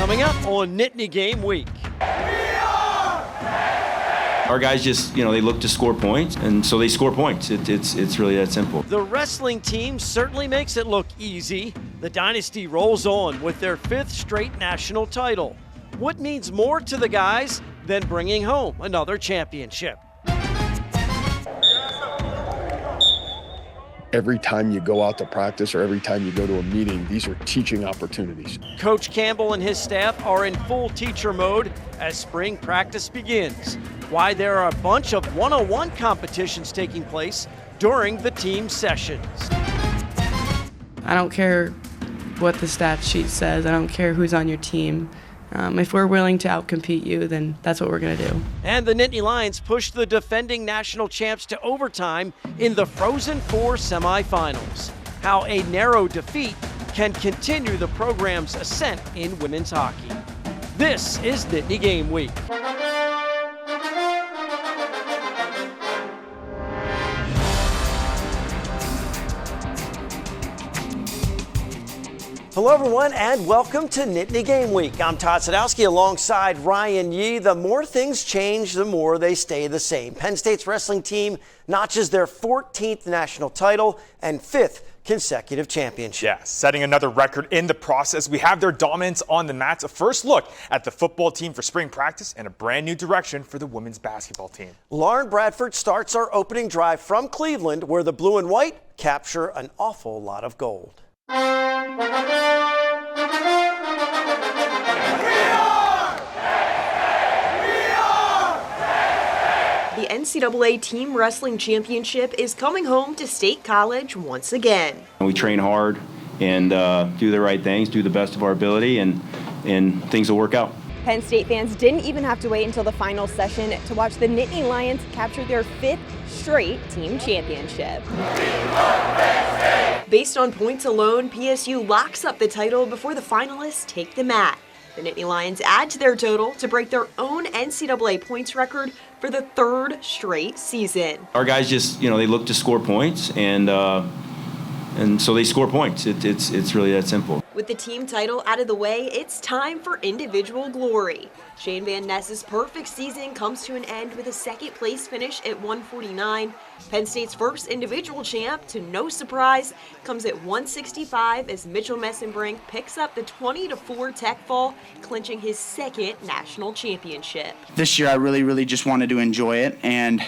Coming up on Nittany Game Week. Our guys just, they look to score points, and so they score points. It's really that simple. The wrestling team certainly makes it look easy. The Dynasty rolls on with their 5th straight national title. What means more to the guys than bringing home another championship? Every time you go out to practice or every time you go to a meeting, these are teaching opportunities. Coach Campbell and his staff are in full teacher mode as spring practice begins. Why there are a bunch of one-on-one competitions taking place during the team sessions. I don't care what the stat sheet says. I don't care who's on your team. If we're willing to outcompete you, then that's what we're going to do. And the Nittany Lions pushed the defending national champs to overtime in the Frozen Four semifinals. How a narrow defeat can continue the program's ascent in women's hockey. This is Nittany Game Week. Hello, everyone, and welcome to Nittany Game Week. I'm Todd Sadowski alongside Ryan Yee. The more things change, the more they stay the same. Penn State's wrestling team notches their 14th national title and 5th consecutive championship. Yeah, setting another record in the process. We have their dominance on the mats. A first look at the football team for spring practice and a brand new direction for the women's basketball team. Lauren Bradford starts our opening drive from Cleveland, where the blue and white capture an awful lot of gold. The NCAA Team Wrestling Championship is coming home to State College once again. We train hard and do the right things, do the best of our ability, and things will work out. Penn State fans didn't even have to wait until the final session to watch the Nittany Lions capture their 5th straight team championship. Based on points alone, PSU locks up the title before the finalists take the mat. The Nittany Lions add to their total to break their own NCAA points record for the 3rd straight season. Our guys just, they look to score points, and so they score points. It's really that simple. With the team title out of the way, it's time for individual glory. Shane Van Ness's perfect season comes to an end with a 2nd place finish at 149. Penn State's first individual champ, to no surprise, comes at 165 as Mitchell Messenbrink picks up the 20-4 tech fall, clinching his 2nd national championship. This year I really just wanted to enjoy it, and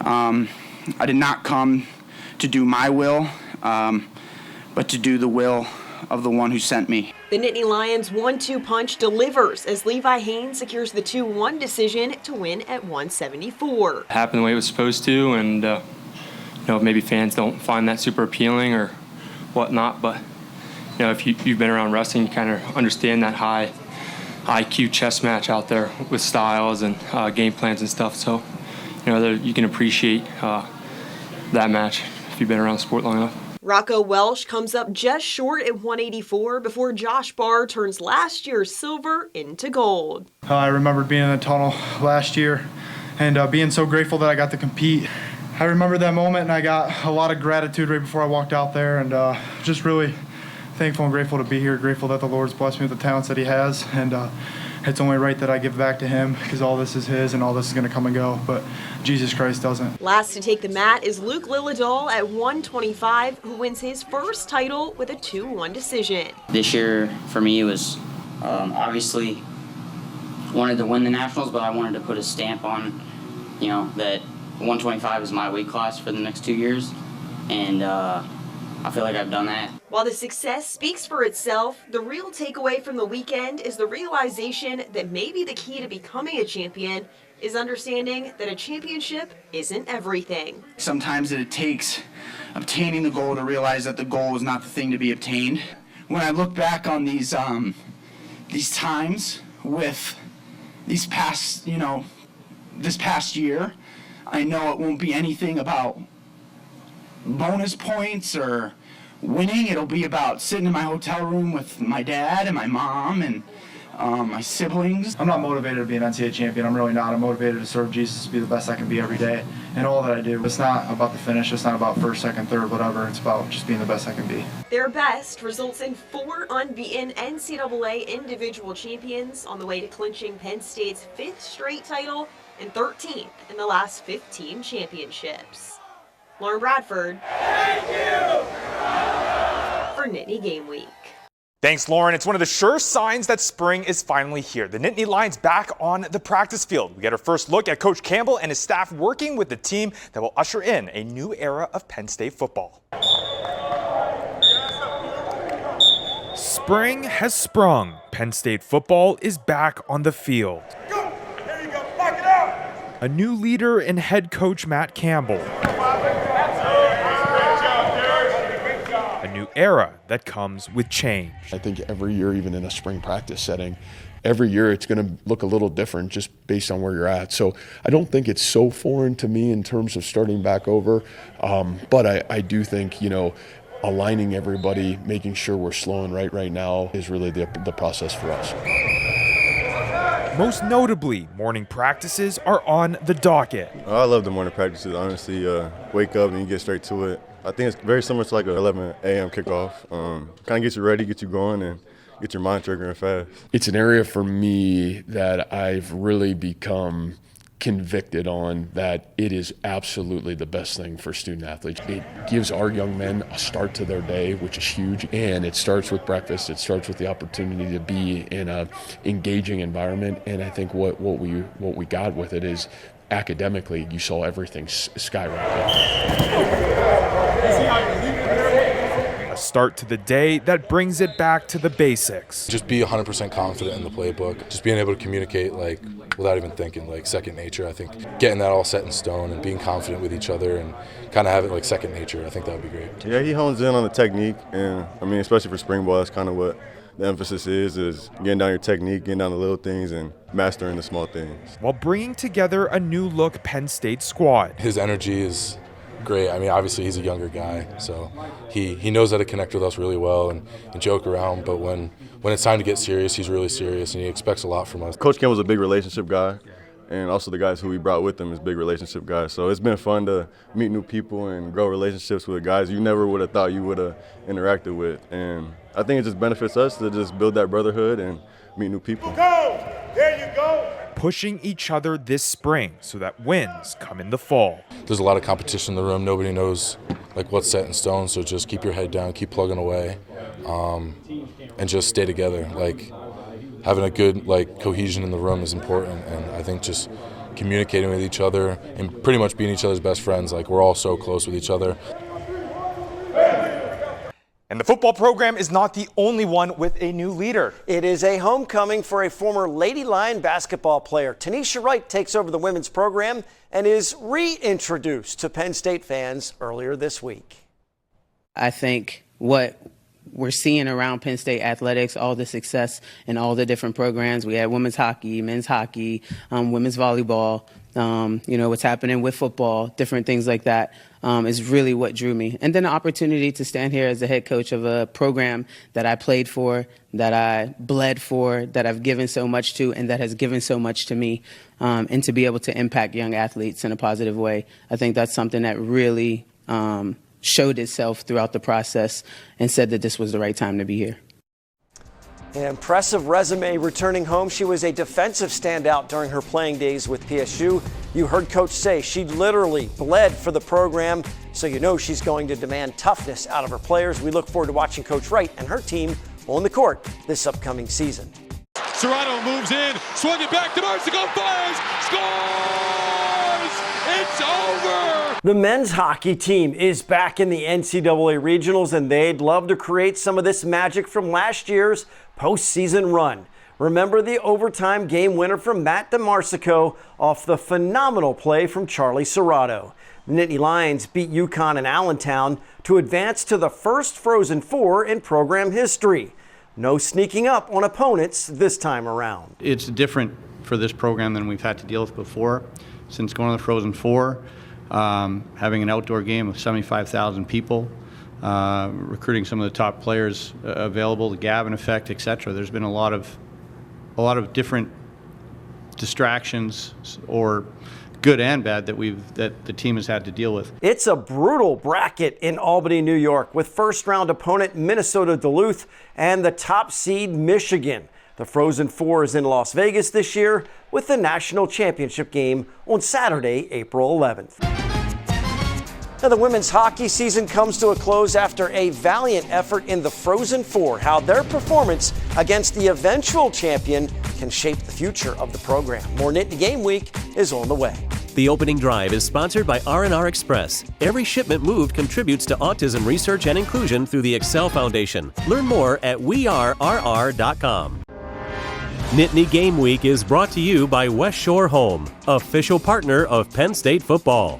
I did not come to do my will, but to do the will of the one who sent me. The Nittany Lions 1-2 punch delivers as Levi Haynes secures the 2-1 decision to win at 174. It happened the way it was supposed to, and maybe fans don't find that super appealing or whatnot, but if you've been around wrestling, you kind of understand that high IQ chess match out there with styles and game plans and stuff. So you can appreciate that match if you've been around the sport long enough. Rocco Welsh comes up just short at 184 before Josh Barr turns last year's silver into gold. I remember being in the tunnel last year and being so grateful that I got to compete. I remember that moment, and I got a lot of gratitude right before I walked out there, and just really thankful and grateful to be here, grateful that the Lord's blessed me with the talents that he has, and it's only right that I give back to him because all this is his and all this is going to come and go, but Jesus Christ doesn't. Last to take the mat is Luke Lillidahl at 125, who wins his first title with a 2-1 decision. This year, for me, it was obviously wanted to win the Nationals, but I wanted to put a stamp on, that 125 is my weight class for the next 2 years, and I feel like I've done that. While the success speaks for itself, the real takeaway from the weekend is the realization that maybe the key to becoming a champion is understanding that a championship isn't everything. Sometimes it takes obtaining the goal to realize that the goal is not the thing to be obtained. When I look back on these times with these past, this past year, I know it won't be anything about bonus points or winning. It'll be about sitting in my hotel room with my dad and my mom and my siblings. I'm not motivated to be an NCAA champion. I'm really not. I'm motivated to serve Jesus, to be the best I can be every day in all that I do. It's not about the finish. It's not about first, second, third, whatever. It's about just being the best I can be. Their best results in 4 unbeaten NCAA individual champions on the way to clinching Penn State's 5th straight title and 13th in the last 15 championships. Lauren Bradford for Nittany Game Week. Thanks, Lauren. It's one of the sure signs that spring is finally here. The Nittany Lions back on the practice field. We get our first look at Coach Campbell and his staff working with the team that will usher in a new era of Penn State football. Spring has sprung. Penn State football is back on the field. Go! There you go. Back it out! A new leader in head coach Matt Campbell. A new era that comes with change. I think every year, even in a spring practice setting, every year it's going to look a little different just based on where you're at. So I don't think it's so foreign to me in terms of starting back over. But I do think, aligning everybody, making sure we're slowing right now is really the process for us. Most notably, morning practices are on the docket. I love the morning practices, honestly. Wake up and you get straight to it. I think it's very similar to like an 11 a.m. kickoff. Kind of gets you ready, get you going, and get your mind triggering fast. It's an area for me that I've really become convicted on, that it is absolutely the best thing for student athletes. It gives our young men a start to their day, which is huge, and it starts with breakfast. It starts with the opportunity to be in a engaging environment, and I think what we got with it is academically you saw everything skyrocket. A start to the day that brings it back to the basics. Just be 100% confident in the playbook. Just being able to communicate without even thinking, second nature. I think getting that all set in stone and being confident with each other and kind of have it like second nature, I think that would be great. Yeah, he hones in on the technique, and especially for spring ball, that's kind of what the emphasis is getting down your technique, getting down the little things, and mastering the small things. While bringing together a new look Penn State squad. His energy is great. Obviously he's a younger guy, so he knows how to connect with us really well and joke around, but when it's time to get serious, he's really serious, and he expects a lot from us. Coach Campbell's a big relationship guy, and also the guys who we brought with him is big relationship guys. So it's been fun to meet new people and grow relationships with guys you never would have thought you would have interacted with. And I think it just benefits us to just build that brotherhood and meet new people. Go! There you go! Pushing each other this spring so that wins come in the fall. There's a lot of competition in the room. Nobody knows what's set in stone, so just keep your head down, keep plugging away, and just stay together. Having a good cohesion in the room is important, and I think just communicating with each other and pretty much being each other's best friends. We're all so close with each other. And the football program is not the only one with a new leader. It is a homecoming for a former Lady Lion basketball player. Tanisha Wright takes over the women's program and is reintroduced to Penn State fans earlier this week. I think what we're seeing around Penn State athletics, all the success in all the different programs. We had women's hockey, men's hockey, women's volleyball, what's happening with football, different things like that. Is really what drew me. And then the opportunity to stand here as the head coach of a program that I played for, that I bled for, that I've given so much to, and that has given so much to me, and to be able to impact young athletes in a positive way. I think that's something that really showed itself throughout the process and said that this was the right time to be here. An impressive resume returning home. She was a defensive standout during her playing days with PSU. You heard Coach say she literally bled for the program, so she's going to demand toughness out of her players. We look forward to watching Coach Wright and her team on the court this upcoming season. Serrano moves in, swung it back to Marsico, fires, scores! It's over! The men's hockey team is back in the NCAA regionals, and they'd love to create some of this magic from last year's postseason run. Remember the overtime game winner from Matt DeMarsico off the phenomenal play from Charlie Serrato. The Nittany Lions beat UConn and Allentown to advance to the first Frozen Four in program history. No sneaking up on opponents this time around. It's different for this program than we've had to deal with before. Since going to the Frozen Four, having an outdoor game of 75,000 people, recruiting some of the top players available, the Gavin effect, etc. There's been a lot of a lot of different distractions, or good and bad, that the team has had to deal with. It's a brutal bracket in Albany, New York, with first-round opponent Minnesota Duluth and the top seed Michigan. The Frozen Four is in Las Vegas this year with the national championship game on Saturday, April 11th. Now, the women's hockey season comes to a close after a valiant effort in the Frozen Four. How their performance against the eventual champion can shape the future of the program. More Nittany Game Week is on the way. The opening drive is sponsored by R&R Express. Every shipment moved contributes to autism research and inclusion through the Excel Foundation. Learn more at wearerr.com. Nittany Game Week is brought to you by West Shore Home, official partner of Penn State football.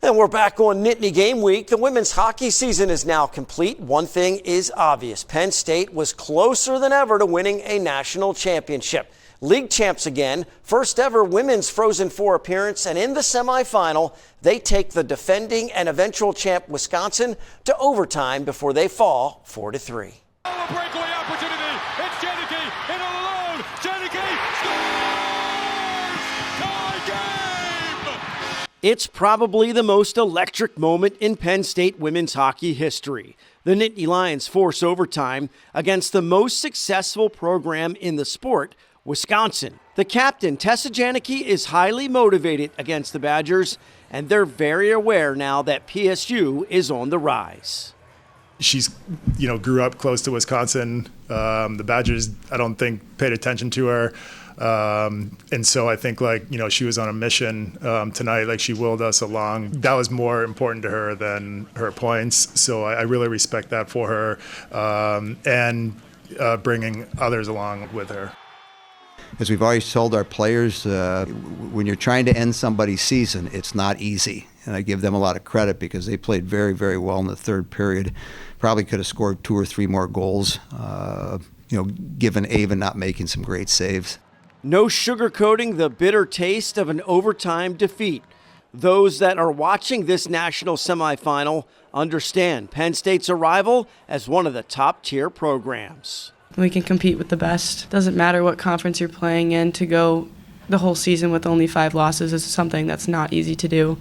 And we're back on Nittany Game Week. The women's hockey season is now complete. One thing is obvious. Penn State was closer than ever to winning a national championship. League champs again, first ever women's Frozen Four appearance, and in the semifinal, they take the defending and eventual champ Wisconsin to overtime before they fall 4-3. A breakaway opportunity. It's Janicki in alone. Janicki scores! Tie game! It's probably the most electric moment in Penn State women's hockey history. The Nittany Lions force overtime against the most successful program in the sport, Wisconsin. The captain, Tessa Janicki, is highly motivated against the Badgers, and they're very aware now that PSU is on the rise. She's, grew up close to Wisconsin. The Badgers, I don't think, paid attention to her. And so I think, she was on a mission tonight. She willed us along. That was more important to her than her points. So I really respect that for her, and bringing others along with her. As we've always told our players, when you're trying to end somebody's season, it's not easy. And I give them a lot of credit because they played very, very well in the third period. Probably could have scored 2 or 3 more goals, given Ava not making some great saves. No sugarcoating the bitter taste of an overtime defeat. Those that are watching this national semifinal understand Penn State's arrival as one of the top-tier programs. We can compete with the best. Doesn't matter what conference you're playing in. To go the whole season with only 5 losses is something that's not easy to do.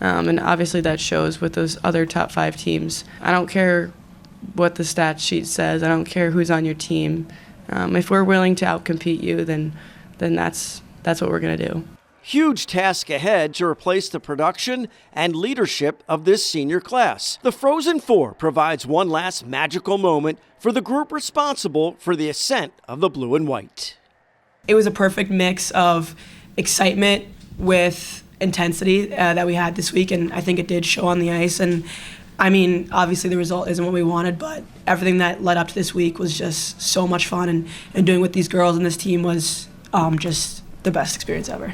And obviously that shows with those other top 5 teams. I don't care what the stat sheet says. I don't care who's on your team. If we're willing to outcompete you, then that's what we're going to do. Huge task ahead to replace the production and leadership of this senior class. The Frozen Four provides one last magical moment for the group responsible for the ascent of the blue and white. It was a perfect mix of excitement with intensity that we had this week, and I think it did show on the ice. And I mean, obviously the result isn't what we wanted, but everything that led up to this week was just so much fun, and doing with these girls and this team was just the best experience ever.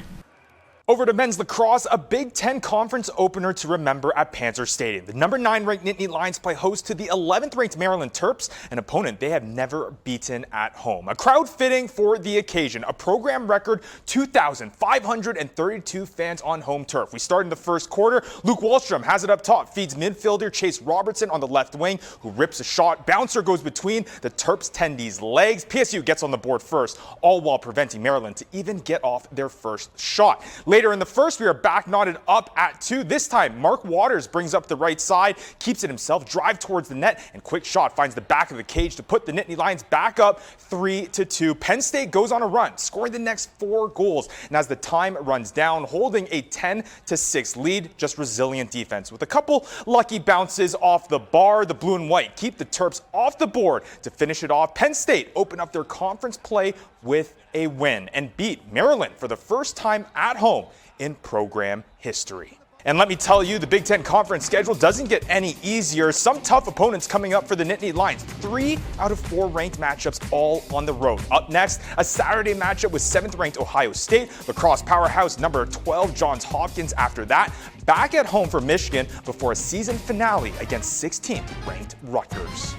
Over to men's lacrosse, a Big Ten conference opener to remember at Panzer Stadium. The number 9 ranked Nittany Lions play host to the 11th ranked Maryland Terps, an opponent they have never beaten at home. A crowd fitting for the occasion, a program record 2,532 fans on home turf. We start in the first quarter. Luke Wallstrom has it up top, feeds midfielder Chase Robertson on the left wing, who rips a shot. Bouncer goes between the Terps' tendies' legs. PSU gets on the board first, all while preventing Maryland to even get off their first shot. Later in the first, we are back knotted up at 2. This time, Mark Waters brings up the right side, keeps it himself, drive towards the net, and quick shot finds the back of the cage to put the Nittany Lions back up 3-2. Penn State goes on a run, scoring the next 4 goals. And as the time runs down, holding a 10-6 lead, just resilient defense. With a couple lucky bounces off the bar, the blue and white keep the Terps off the board to finish it off. Penn State open up their conference play with a win and beat Maryland for the first time at home in program history. And let me tell you, the Big Ten Conference schedule doesn't get any easier. Some tough opponents coming up for the Nittany Lions. 3 out of 4 ranked matchups all on the road. Up next, a Saturday matchup with 7th ranked Ohio State. Lacrosse powerhouse number 12 Johns Hopkins after that. Back at home for Michigan before a season finale against 16th ranked Rutgers.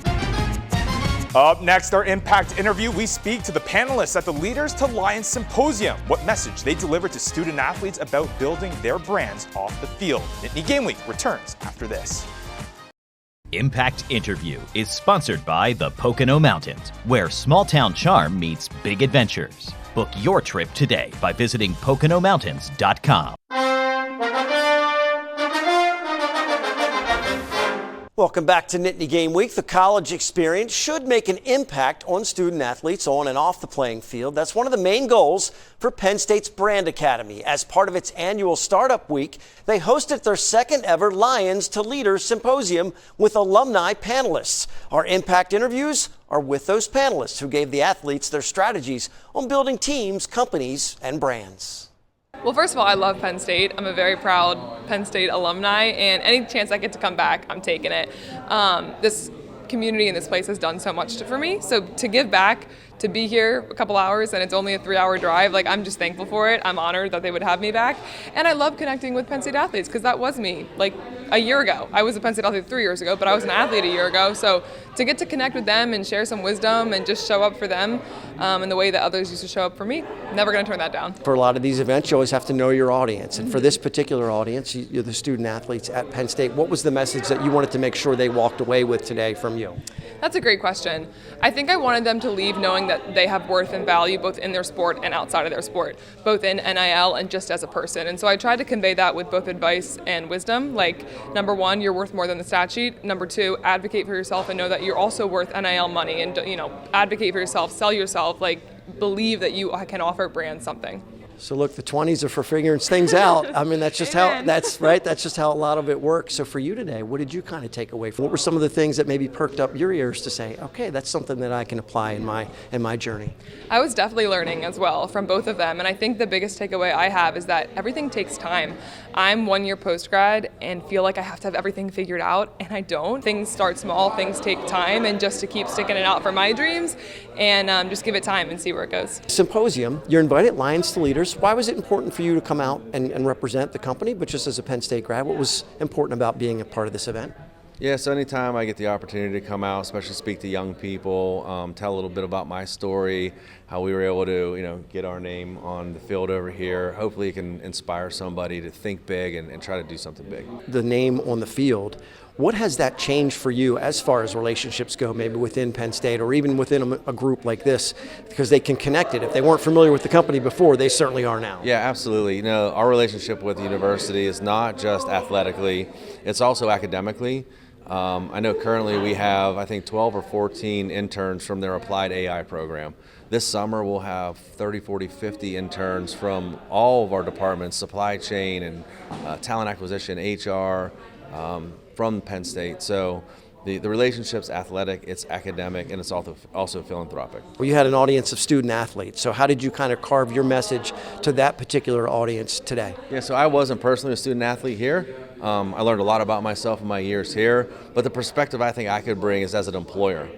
Up next, our Impact interview. We speak to the panelists at the Leaders to Lions Symposium. What message they deliver to student athletes about building their brands off the field. Nittany Game Week returns after this. Impact Interview is sponsored by the Pocono Mountains, where small-town charm meets big adventures. Book your trip today by visiting PoconoMountains.com. Welcome back to Nittany Game Week. The college experience should make an impact on student athletes on and off the playing field. That's one of the main goals for Penn State's Brand Academy. As part of its annual Startup Week, they hosted their second ever Lions to Leaders Symposium with alumni panelists. Our impact interviews are with those panelists who gave the athletes their strategies on building teams, companies, and brands. Well, first of all, I love Penn State. I'm a very proud Penn State alumni, and any chance I get to come back, I'm taking it. This community and this place has done so much for me, so to give back, to be here a couple hours and it's only a 3-hour drive, like I'm just thankful for it. I'm honored that they would have me back, and I love connecting with Penn State athletes because that was me like a year ago. I was a Penn State athlete 3 years ago, but I was an athlete a year ago, so to get to connect with them and share some wisdom and just show up for them in the way that others used to show up for me, never going to turn that down. For a lot of these events, you always have to know your audience, and for this particular audience, you're the student athletes at Penn State. What was the message that you wanted to make sure they walked away with today from you? That's a great question. I think I wanted them to leave knowing that they have worth and value both in their sport and outside of their sport, both in NIL and just as a person. And so I tried to convey that with both advice and wisdom. Like, number one, you're worth more than the stat sheet. Number two, advocate for yourself and know that you're also worth NIL money, and advocate for yourself, sell yourself, like believe that you can offer brands something. So look, the 20s are for figuring things out. I mean, that's just how, that's right. That's just how a lot of it works. So for you today, what did you kind of take away from? What were some of the things that maybe perked up your ears to say, okay, that's something that I can apply in my journey? I was definitely learning as well from both of them. And I think the biggest takeaway I have is that everything takes time. I'm 1 year post-grad and feel like I have to have everything figured out, and I don't. Things start small, things take time, and just to keep sticking it out for my dreams and just give it time and see where it goes. Symposium, you're invited Lions to Leaders. Why was it important for you to come out and represent the company, but just as a Penn State grad, what was important about being a part of this event? Yeah, so anytime I get the opportunity to come out, especially speak to young people, tell a little bit about my story, how we were able to, get our name on the field over here. Hopefully it can inspire somebody to think big and try to do something big. The name on the field, what has that changed for you as far as relationships go, maybe within Penn State or even within a group like this, because they can connect it. If they weren't familiar with the company before, they certainly are now. Yeah, absolutely. Our relationship with the university is not just athletically, it's also academically. I know currently we have, I think, 12 or 14 interns from their applied AI program. This summer we'll have 30, 40, 50 interns from all of our departments, supply chain and talent acquisition, HR, from Penn State. So the relationship's athletic, it's academic, and it's also philanthropic. Well, you had an audience of student athletes. So how did you kind of carve your message to that particular audience today? Yeah, so I wasn't personally a student athlete here. I learned a lot about myself in my years here, but the perspective I think I could bring is as an employer.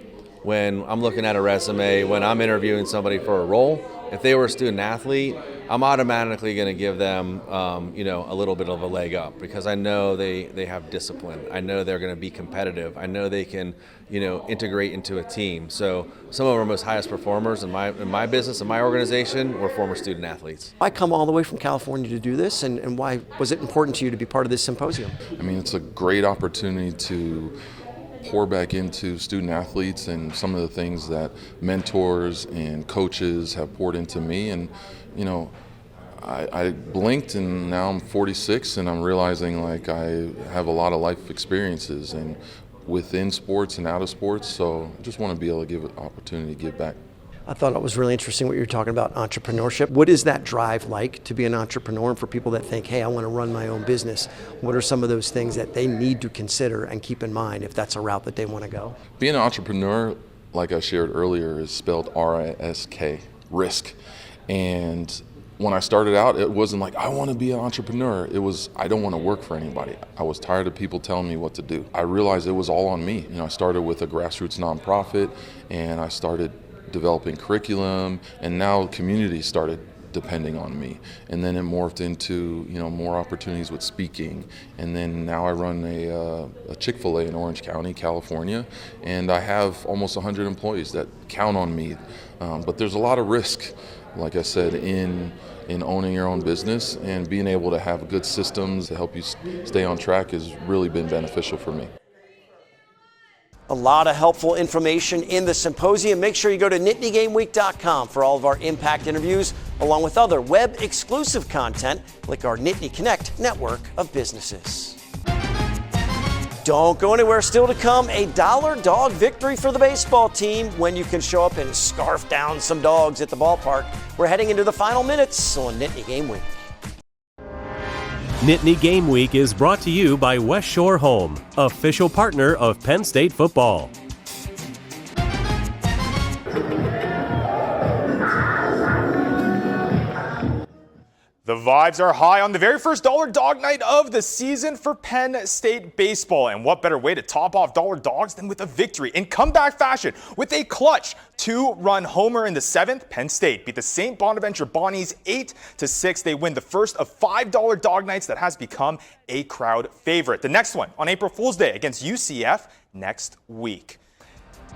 When I'm looking at a resume, when I'm interviewing somebody for a role, if they were a student athlete, I'm automatically going to give them, a little bit of a leg up because I know they have discipline. I know they're going to be competitive. I know they can, integrate into a team. So some of our most highest performers in my business, in my organization, were former student athletes. Why come all the way from California to do this, and why was it important to you to be part of this symposium? I mean, it's a great opportunity to pour back into student athletes and some of the things that mentors and coaches have poured into me. And, I blinked and now I'm 46 and I'm realizing like I have a lot of life experiences and within sports and out of sports. So I just want to be able to give an opportunity to give back. I thought it was really interesting what you were talking about, entrepreneurship. What is that drive like to be an entrepreneur? And for people that think, hey, I want to run my own business, what are some of those things that they need to consider and keep in mind if that's a route that they want to go? Being an entrepreneur, like I shared earlier, is spelled R-I-S-K, risk. And when I started out, it wasn't like, I want to be an entrepreneur. It was, I don't want to work for anybody. I was tired of people telling me what to do. I realized it was all on me. I started with a grassroots nonprofit and I started developing curriculum, and now community started depending on me. And then it morphed into, more opportunities with speaking. And then now I run a Chick-fil-A in Orange County, California, and I have almost 100 employees that count on me. But there's a lot of risk, like I said, in owning your own business, and being able to have good systems to help you stay on track has really been beneficial for me. A lot of helpful information in the symposium. Make sure you go to NittanyGameWeek.com for all of our Impact interviews, along with other web-exclusive content like our Nittany Connect network of businesses. Don't go anywhere. Still to come, a dollar dog victory for the baseball team when you can show up and scarf down some dogs at the ballpark. We're heading into the final minutes on Nittany Game Week. Nittany Game Week is brought to you by West Shore Home, official partner of Penn State football. The vibes are high on the very first dollar dog night of the season for Penn State baseball. And what better way to top off dollar dogs than with a victory in comeback fashion with a clutch 2-run homer in the 7th. Penn State beat the St. Bonaventure Bonnies 8-6. They win the first of $5 dog nights that has become a crowd favorite. The next one on April Fool's Day against UCF next week.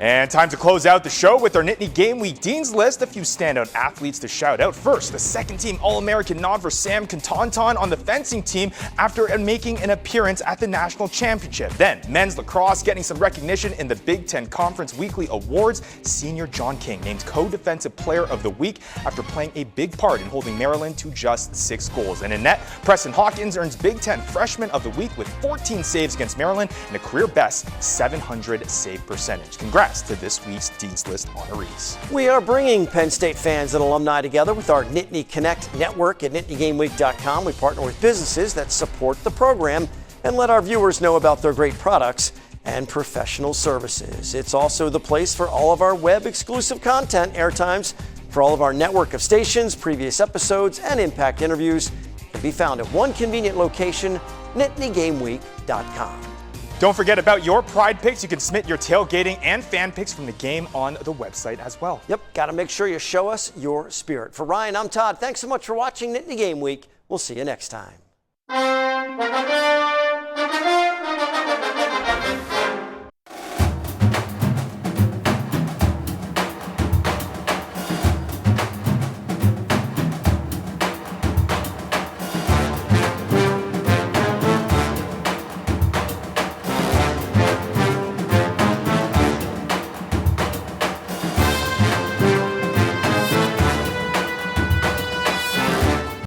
And time to close out the show with our Nittany Game Week Dean's List. A few standout athletes to shout out. First, the second-team All-American nod for Sam Contonton on the fencing team after making an appearance at the National Championship. Then, men's lacrosse getting some recognition in the Big Ten Conference Weekly Awards. Senior John King named Co-Defensive Player of the Week after playing a big part in holding Maryland to just 6 goals. And in net, Preston Hawkins earns Big Ten Freshman of the Week with 14 saves against Maryland and a career-best 700 save percentage. Congrats to this week's Dean's List honorees. We are bringing Penn State fans and alumni together with our Nittany Connect network at NittanyGameWeek.com. We partner with businesses that support the program and let our viewers know about their great products and professional services. It's also the place for all of our web-exclusive content, airtimes for all of our network of stations, previous episodes, and Impact interviews can be found at one convenient location, NittanyGameWeek.com. Don't forget about your Pride picks. You can submit your tailgating and fan picks from the game on the website as well. Yep, got to make sure you show us your spirit. For Ryan, I'm Todd. Thanks so much for watching Nittany Game Week. We'll see you next time.